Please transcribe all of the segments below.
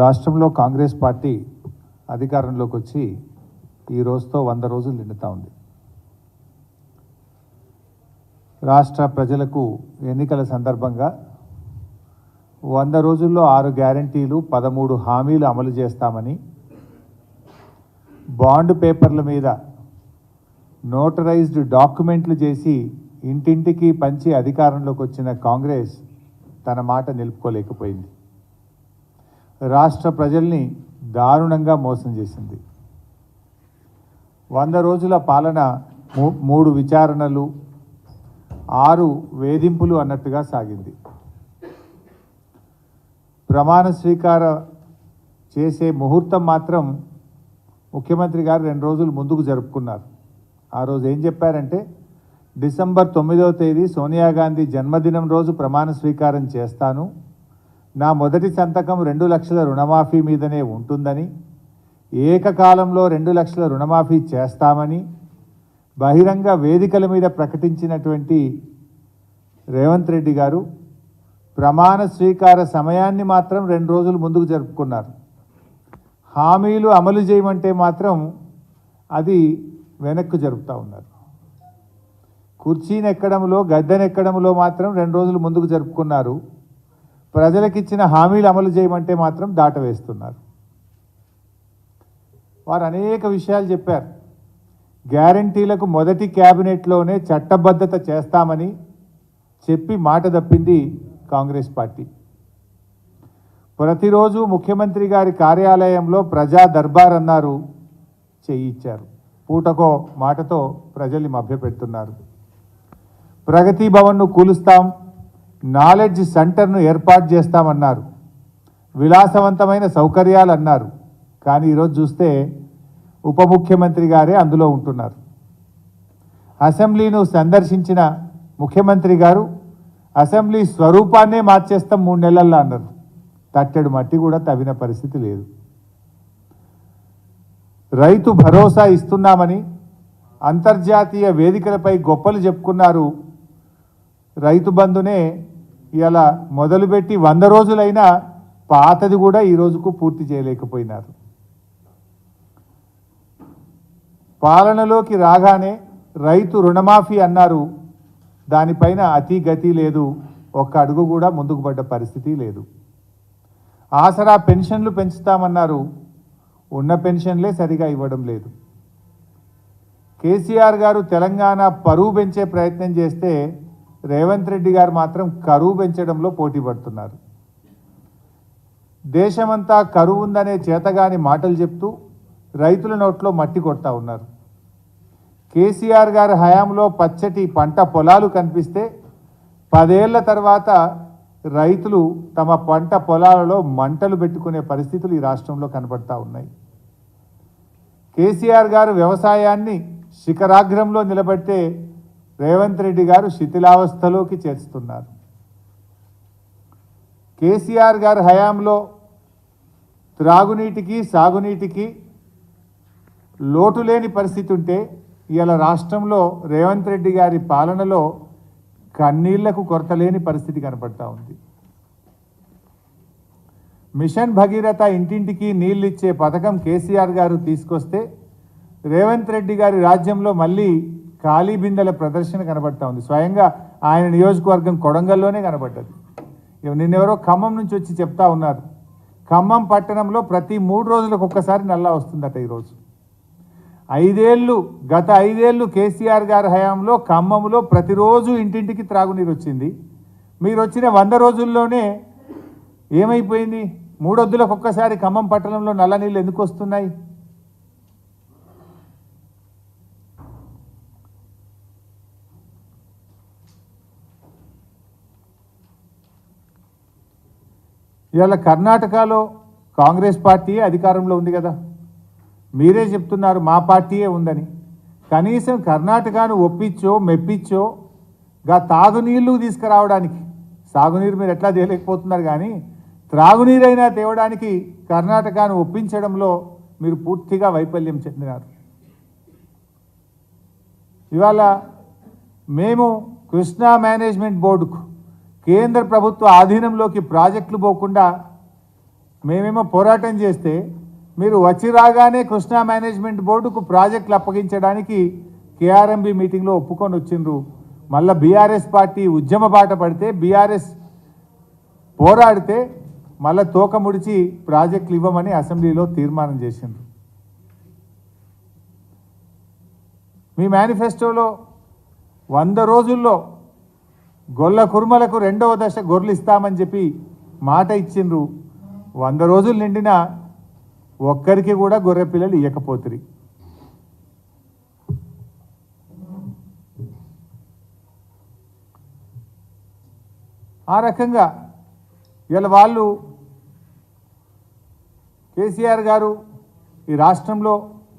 రాష్ట్రంలో కాంగ్రెస్ పార్టీ అధికారంలోకి వచ్చి ఈ రోజుతో 100 రోజులు నిండుతా ఉంది. రాష్ట్ర ప్రజలకు ఎన్నికల సందర్భంగా 100 రోజుల్లో 6 గ్యారంటీలు 13 హామీలు అమలు చేస్తామని బాండ్ పేపర్ల మీద నోటరైజ్డ్ డాక్యుమెంట్లు చేసి ఇంటింటికి పంచి అధికారంలోకి వచ్చిన కాంగ్రెస్ తన మాట నిలుపుకోలేకపోయింది. రాష్ట్ర ప్రజల్ని దారుణంగా మోసం చేసింది. 100 రోజుల పాలన 3 విచారణలు 6 వేధింపులు అన్నట్టుగా సాగింది. ప్రమాణ స్వీకార చేసే ముహూర్తం మాత్రం ముఖ్యమంత్రి గారు 2 రోజులు ముందుకు జరుపుకున్నారు. ఆ రోజు ఏం చెప్పారంటే డిసెంబర్ 9వ తేదీ సోనియా గాంధీ జన్మదినం రోజు ప్రమాణ స్వీకారం చేస్తాను, నా మొదటి సంతకం 2 లక్షల రుణమాఫీ మీదనే ఉంటుందని, ఏకకాలంలో 2 లక్షల రుణమాఫీ చేస్తామని బహిరంగ వేదికల మీద ప్రకటించినటువంటి రేవంత్ రెడ్డి గారు ప్రమాణ స్వీకార సమయాన్ని మాత్రం 2 రోజులు ముందుకు జరుపుకున్నారు. హామీలు అమలు చేయమంటే మాత్రం అది వెనక్కు జరుపుతూ ఉన్నారు. కుర్చీనెక్కడంలో గద్దెనెక్కడంలో మాత్రం 2 రోజులు ముందుకు జరుపుకున్నారు. ప్రజలకిచ్చిన హామీలు అమలు చేయమంటే మాత్రం దాటవేస్తున్నారు. వారు అనేక విషయాలు చెప్పారు. గ్యారంటీలకు మొదటి క్యాబినెట్లోనే చట్టబద్ధత చేస్తామని చెప్పి మాట తప్పింది కాంగ్రెస్ పార్టీ. ప్రతిరోజు ముఖ్యమంత్రి గారి కార్యాలయంలో ప్రజా దర్బార్ అన్నారు, చేయించారు. పూటకో మాటతో ప్రజల్ని మభ్యపెడుతున్నారు. ప్రగతి భవన్ను కూలుస్తాం, నాలెడ్జ్ సెంటర్ను ఏర్పాటు చేస్తామన్నారు, విలాసవంతమైన సౌకర్యాలు అన్నారు. కానీ ఈరోజు చూస్తే ఉప ముఖ్యమంత్రి గారే అందులో ఉంటున్నారు. అసెంబ్లీను సందర్శించిన ముఖ్యమంత్రి గారు అసెంబ్లీ స్వరూపాన్నే మార్చేస్తాం 3 నెలల్లో అన్నారు. తట్టెడు మట్టి కూడా తవ్విన పరిస్థితి లేదు. రైతు భరోసా ఇస్తున్నామని అంతర్జాతీయ వేదికలపై గొప్పలు చెప్పుకున్నారు. రైతు బంధునే ఇలా మొదలుపెట్టి 100 రోజులైనా పాతది కూడా ఈ రోజుకు పూర్తి చేయలేకపోయినారు. పాలనలోకి రాగానే రైతు రుణమాఫీ అన్నారు, దానిపైన అతి గతి లేదు, ఒక్క అడుగు కూడా ముందుకు పడ్డ పరిస్థితి లేదు. ఆసరా పెన్షన్లు పెంచుతామన్నారు, ఉన్న పెన్షన్లే సరిగా ఇవ్వడం లేదు. కేసీఆర్ గారు తెలంగాణ పరువు పెంచే ప్రయత్నం చేస్తే రేవంత్ రెడ్డి గారు మాత్రం కరువు పెంచడంలో పోటీ పడుతున్నారు. దేశమంతా కరువు ఉందనే చేతగాని మాటలు చెప్తూ రైతుల నోట్లో మట్టి కొడతా ఉన్నారు. కేసీఆర్ గారి హయాంలో పచ్చటి పంట పొలాలు కనిపిస్తే 10 ఏళ్ల తర్వాత రైతులు తమ పంట పొలాలలో మంటలు పెట్టుకునే పరిస్థితులు ఈ రాష్ట్రంలో కనబడతా ఉన్నాయి. కేసీఆర్ గారు వ్యవసాయాన్ని శిఖరాగ్రంలో నిలబెడితే రేవంత్ రెడ్డి గారు శిథిలావస్థలోకి చేర్చుతున్నారు. కేసీఆర్ గారి హయాంలో త్రాగునీటికి సాగునీటికి లోటు లేని పరిస్థితి ఉంటే ఇవాళ రాష్ట్రంలో రేవంత్ రెడ్డి గారి పాలనలో కన్నీళ్లకు కొరత లేని పరిస్థితి కనపడతా ఉంది. మిషన్ భగీరథ ఇంటింటికి నీళ్ళు ఇచ్చే పథకం కేసీఆర్ గారు తీసుకొస్తే రేవంత్ రెడ్డి గారి రాజ్యంలో మళ్ళీ ఖాళీ బిందెల ప్రదర్శన కనబడతా ఉంది. స్వయంగా ఆయన నియోజకవర్గం కొడంగల్లోనే కనబడ్డది. నిన్నెవరో ఖమ్మం నుంచి వచ్చి చెప్తా ఉన్నారు, ఖమ్మం పట్టణంలో ప్రతి 3 రోజులకు ఒక్కసారి నల్లా వస్తుందట. ఈరోజు గత 5 ఏళ్ళు కేసీఆర్ గారి హయాంలో ఖమ్మంలో ప్రతిరోజు ఇంటింటికి త్రాగునీరు వచ్చింది. మీరు వచ్చిన 100 రోజుల్లోనే ఏమైపోయింది? 3 వద్దులకు ఒక్కసారి ఖమ్మం పట్టణంలో నల్ల నీళ్ళు ఎందుకు వస్తున్నాయి? ఇవాళ కర్ణాటకలో కాంగ్రెస్ పార్టీ అధికారంలో ఉంది కదా, మీరే చెప్తున్నారు మా పార్టీయే ఉందని. కనీసం కర్ణాటకను ఒప్పించో మెప్పించో తాగునీళ్ళు తీసుకురావడానికి, సాగునీరు మీరు ఎట్లా తేలేకపోతున్నారు కానీ త్రాగునీరైనా తేవడానికి కర్ణాటకను ఒప్పించడంలో మీరు పూర్తిగా వైఫల్యం చెందినారు. ఇవాళ మేము కృష్ణా మేనేజ్మెంట్ బోర్డుకు కేంద్ర ప్రభుత్వ ఆధీనంలోకి ప్రాజెక్టులు పోకుండా మేమేమో పోరాటం చేస్తే మీరు వచ్చి రాగానే కృష్ణా మేనేజ్మెంట్ బోర్డుకు ప్రాజెక్టులు అప్పగించడానికి కేఆర్ఎంబి మీటింగ్లో ఒప్పుకొని వచ్చిండ్రు. మళ్ళీ బీఆర్ఎస్ పార్టీ ఉద్యమ బాట పడితే బీఆర్ఎస్ పోరాడితే మళ్ళీ తోక ముడిచి ప్రాజెక్టులు ఇవ్వమని అసెంబ్లీలో తీర్మానం చేసిండ్రు. మీ మేనిఫెస్టోలో 100 రోజుల్లో గొల్ల కుర్మలకు 2వ దశ గొర్రెలు ఇస్తామని చెప్పి మాట ఇచ్చిండ్రు. 100 రోజులు నిండినా ఒక్కరికి కూడా గొర్రె పిల్లలు ఇవ్వకపోతురి. ఆ రకంగా ఇవాళ వాళ్ళు కేసీఆర్ గారు ఈ రాష్ట్రంలో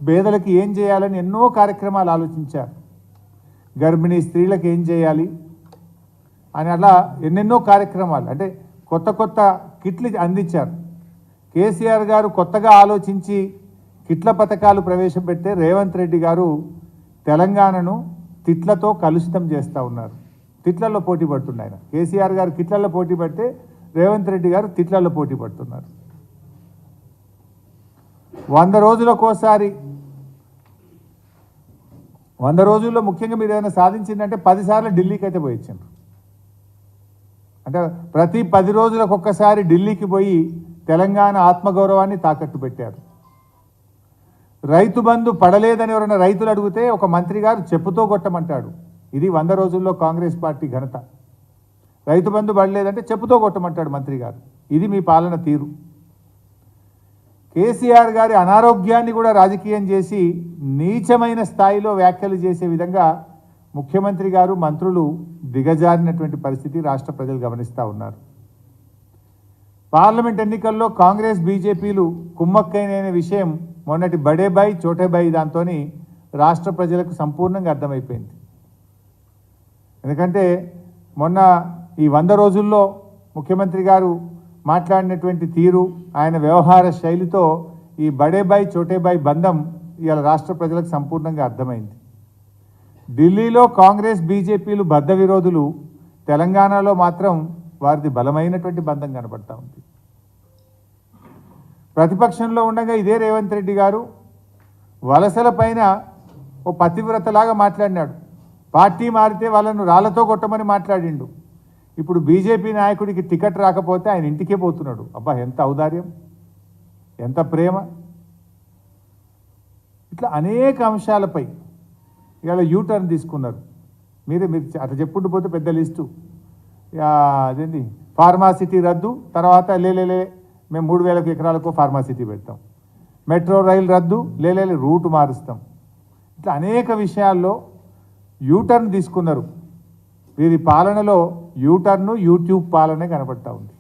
పేదలకు ఏం చేయాలని ఎన్నో కార్యక్రమాలు ఆలోచించారు. గర్భిణీ స్త్రీలకు ఏం చేయాలి అని అలా ఎన్నెన్నో కార్యక్రమాలు, అంటే కొత్త కొత్త కిట్లు అందించారు. కేసీఆర్ గారు కొత్తగా ఆలోచించి కిట్ల పథకాలు ప్రవేశపెడితే రేవంత్ రెడ్డి గారు తెలంగాణను తిట్లతో కలుషితం చేస్తూ ఉన్నారు. తిట్లలో పోటీ పడుతున్నాయి. కేసీఆర్ గారు కిట్లలో పోటీ పడితే రేవంత్ రెడ్డి గారు తిట్లలో పోటీ పడుతున్నారు. 100 రోజులకోసారి 100 రోజుల్లో ముఖ్యంగా మీరు ఏదైనా సాధించిందంటే 10 సార్లు ఢిల్లీకి అయితే పోయించారు. అంటే ప్రతి 10 రోజులకు ఒక్కసారి ఢిల్లీకి పోయి తెలంగాణ ఆత్మగౌరవాన్ని తాకట్టు పెట్టారు. రైతు బంధు పడలేదని ఎవరైనా రైతులు అడిగితే ఒక మంత్రి గారు చెప్పుతో కొట్టమంటాడు. ఇది 100 రోజుల్లో కాంగ్రెస్ పార్టీ ఘనత. రైతు బంధు పడలేదంటే చెప్పుతో కొట్టమంటాడు మంత్రి గారు. ఇది మీ పాలన తీరు. కేసీఆర్ గారి అనారోగ్యాన్ని కూడా రాజకీయం చేసి నీచమైన స్థాయిలో వ్యాఖ్యలు చేసే విధంగా ముఖ్యమంత్రి గారు మంత్రులు దిగజారినటువంటి పరిస్థితి రాష్ట్ర ప్రజలు గమనిస్తూ ఉన్నారు. పార్లమెంట్ ఎన్నికల్లో కాంగ్రెస్ బీజేపీలు కుమ్మక్కైన విషయం మొన్నటి బడేబాయి చోటేబాయి దాంతో రాష్ట్ర ప్రజలకు సంపూర్ణంగా అర్థమైపోయింది. ఎందుకంటే మొన్న ఈ 100 రోజుల్లో ముఖ్యమంత్రి గారు మాట్లాడినటువంటి తీరు, ఆయన వ్యవహార శైలితో ఈ బడేబాయి చోటేబాయి బంధం ఇవాళ రాష్ట్ర ప్రజలకు సంపూర్ణంగా అర్థమైంది. ఢిల్లీలో కాంగ్రెస్ బీజేపీలు బద్ధ విరోధులు, తెలంగాణలో మాత్రం వారిది బలమైనటువంటి బంధం కనబడతా ఉంది. ప్రతిపక్షంలో ఉండగా ఇదే రేవంత్ రెడ్డి గారు వలసల పైన ఓ పతివ్రతలాగా మాట్లాడినాడు. పార్టీ మారితే వాళ్ళను రాళ్లతో కొట్టమని మాట్లాడిండు. ఇప్పుడు బీజేపీ నాయకుడికి టికెట్ రాకపోతే ఆయన ఇంటికే పోతున్నాడు. అబ్బా, ఎంత ఔదార్యం, ఎంత ప్రేమ! ఇట్లా అనేక అంశాలపై ఇవాళ యూటర్న్ తీసుకున్నారు. మీరు అట్లా చెప్పుకుంటూ పోతే పెద్ద లిస్టు. అదేంటి ఫార్మాసిటీ రద్దు, తర్వాత లేలే మేము 3000 ఎకరాలకు ఫార్మాసిటీ పెడతాం, మెట్రో రైలు రద్దు, లేలే రూటు మారుస్తాం. ఇట్లా అనేక విషయాల్లో యూటర్న్ తీసుకున్నారు. వీరి పాలనలో యూటర్ను యూట్యూబ్ పాలనే కనబడతా ఉంది.